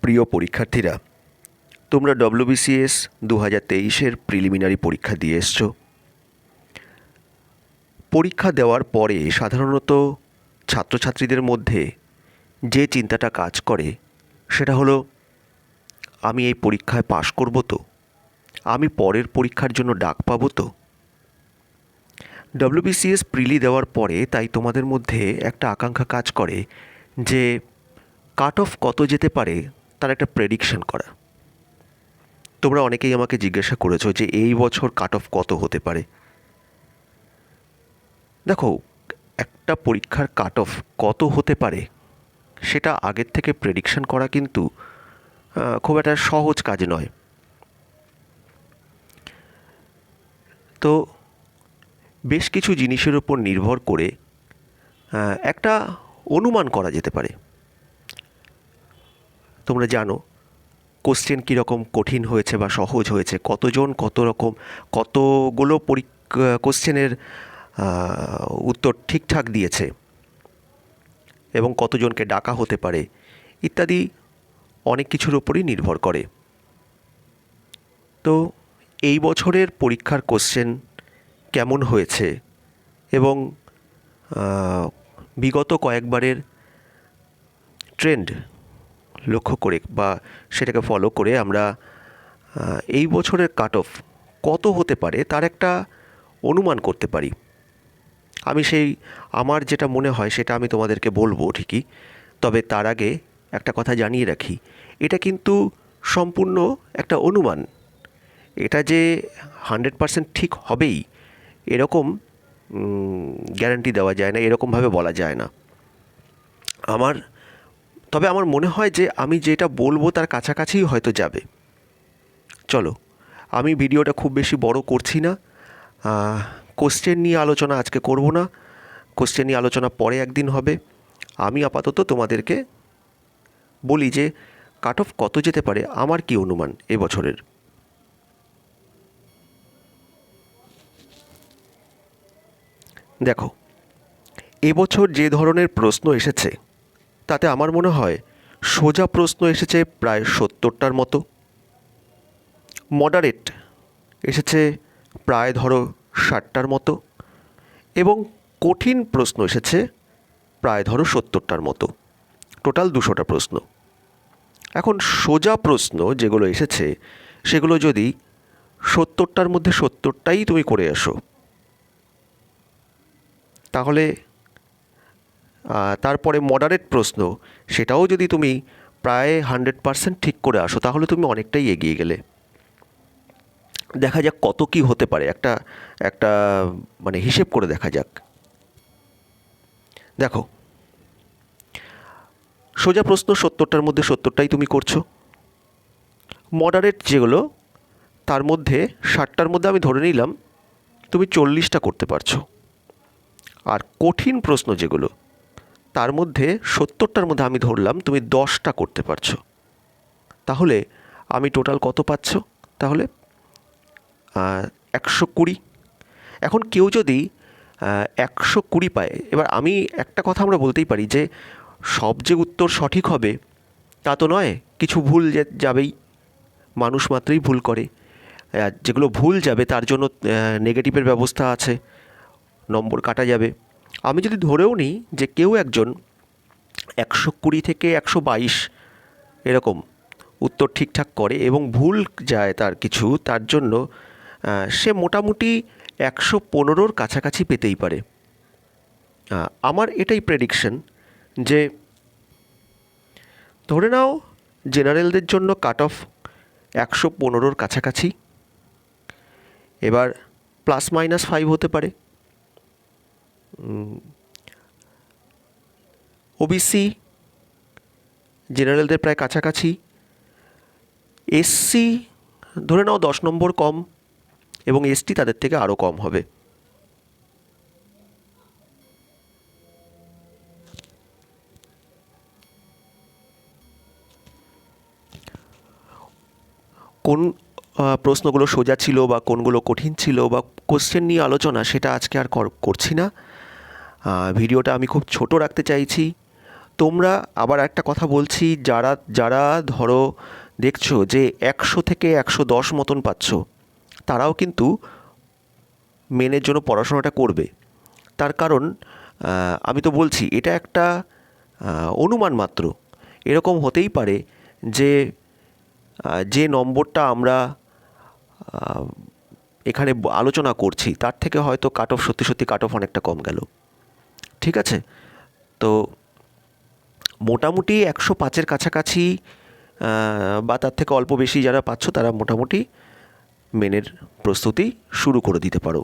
প্রিয় পরীক্ষার্থীরা, তোমরা ডব্লিউবিসিএস 2023-এর প্রিলিমিনারি পরীক্ষা দিয়ে এসছো। পরীক্ষা দেওয়ার পরে সাধারণত ছাত্রছাত্রীদের মধ্যে যে চিন্তাটা কাজ করে সেটা হলো, আমি এই পরীক্ষায় পাশ করব তো, আমি পরের পরীক্ষার জন্য ডাক পাবো তো। ডব্লিউবিসিএস প্রিলি দেওয়ার পরে তাই তোমাদের মধ্যে একটা আকাঙ্ক্ষা কাজ করে যে কাট অফ কত যেতে পারে তার একটা প্রেডিকশন করা। তোমরা অনেকেই আমাকে জিজ্ঞাসা করেছো যে এই বছর কাট অফ কত হতে পারে। দেখো, একটা পরীক্ষার কাট অফ কত হতে পারে সেটা আগের থেকে প্রেডিকশন করা কিন্তু খুব একটা সহজ কাজ নয়। তো বেশ কিছু জিনিসের উপর নির্ভর করে একটা অনুমান করা যেতে পারে। তোমরা জানো কোশ্চেন কীরকম কঠিন হয়েছে বা সহজ হয়েছে, কতজন কত রকম কতগুলো কোশ্চেনের উত্তর ঠিকঠাক দিয়েছে এবং কতজনকে ডাকা হতে পারে ইত্যাদি অনেক কিছুর উপরই নির্ভর করে। তো এই বছরের পরীক্ষার কোশ্চেন কেমন হয়েছে এবং বিগত কয়েকবারের ট্রেন্ড লক্ষ্য করে বা সেটাকে ফলো করে আমরা এই বছরের কাট অফ কত হতে পারে তার একটা অনুমান করতে পারি। আমি আমার যেটা মনে হয় সেটা আমি তোমাদেরকে বলবো ঠিকই, তবে তার আগে একটা কথা জানিয়ে রাখি, এটা কিন্তু সম্পূর্ণ একটা অনুমান। এটা যে 100% ঠিক হবেই এরকম গ্যারান্টি দেওয়া যায় না, এরকমভাবে বলা যায় না। তবে আমার মনে হয় যে আমি যেটা বলবো তার কাছাকাছিই হয়তো যাবে। চলো, আমি ভিডিওটা খুব বেশি বড় করছি না। কোশ্চেন নিয়ে আলোচনা আজকে করব না, কোশ্চেন নিয়ে আলোচনা পরে একদিন হবে। আমি আপাতত তোমাদেরকে বলি যে কাট অফ কত যেতে পারে আমার কি অনুমান এবছরের। দেখো, এবছর যে ধরনের প্রশ্ন এসেছে তাতে আমার মনে হয় সোজা প্রশ্ন এসেছে প্রায় 70টার মতো, মডারেট এসেছে প্রায় ধরো 60টার মতো এবং কঠিন প্রশ্ন এসেছে প্রায় ধরো 70টার মতো। টোটাল 200টা প্রশ্ন। এখন সোজা প্রশ্ন যেগুলো এসেছে সেগুলো যদি 70টার মধ্যে 70টাই তুমি করে আসো, তাহলে তারপরে মডারেট প্রশ্ন সেটাও যদি তুমি প্রায় 100% ঠিক করে আসো তাহলে তুমি অনেকটাই এগিয়ে গেলে। দেখা যাক কত কি হতে পারে, একটা মানে হিসেব করে দেখা যাক। দেখো, সোজা প্রশ্ন 70টার মধ্যে 70টাই তুমি করছো। মডারেট যেগুলো তার মধ্যে 60টার মধ্যে আমি ধরে নিলাম তুমি 40টা করতে পারছো। আর কঠিন প্রশ্ন যেগুলো তার মধ্যে 70টার মধ্যে আমি ধরলাম তুমি 10টা করতে পারছো। তাহলে আমি টোটাল কত পাচ্ছ? তাহলে 120। এখন কেউ যদি 120 পায়, এবার আমি একটা কথা আমরা বলতেই পারি যে সব যে উত্তর সঠিক হবে তা তো নয়, কিছু ভুল যাবেই, মানুষ মাত্রই ভুল করে। যেগুলো ভুল যাবে তার জন্য নেগেটিভের ব্যবস্থা আছে, নম্বর কাটা যাবে। আমি যদি ধরেও নিই যে কেউ একজন 120 থেকে 122 এরকম উত্তর ঠিকঠাক করে এবং ভুল যায় তার কিছু, তার জন্য সে মোটামুটি 115-র কাছাকাছি পেতেই পারে। আমার এটাই প্রেডিকশন যে ধরে নাও জেনারেলদের জন্য কাট অফ 115-র কাছাকাছি, এবার ±5 হতে পারে। ওবিসি জেনারেলদের প্রায় কাছাকাছি, এসসি ধরে নাও 10 নম্বর কম এবং এসটি তাদের থেকে আরও কম হবে। কোন প্রশ্নগুলো সোজা ছিল বা কোনগুলো কঠিন ছিল বা কোশ্চেন নিয়ে আলোচনা সেটা আজকে আর করছি না। ভিডিওটা আমি খুব ছোট রাখতে চাইছি। তোমরা আবার একটা কথা বলছি, যারা যারা ধরো দেখছো যে 100 থেকে 110 মতন পাচ্ছ, তারাও কিন্তু মেনের জন্য পড়াশোনাটা করবে। তার কারণ আমি তো বলছি এটা একটা অনুমান মাত্র। এরকম হতেই পারে যে যে নম্বরটা আমরা এখানে আলোচনা করছি তার থেকে হয়তো কাট অফ, সত্যি সত্যি কাট অফ অনেকটা কম গেল। ঠিক আছে? তো মোটামুটি 105-এর কাছাকাছি বা তার থেকে অল্প বেশি যারা পাচ্ছ, তারা মোটামুটি মেনের প্রস্তুতি শুরু করে দিতে পারো।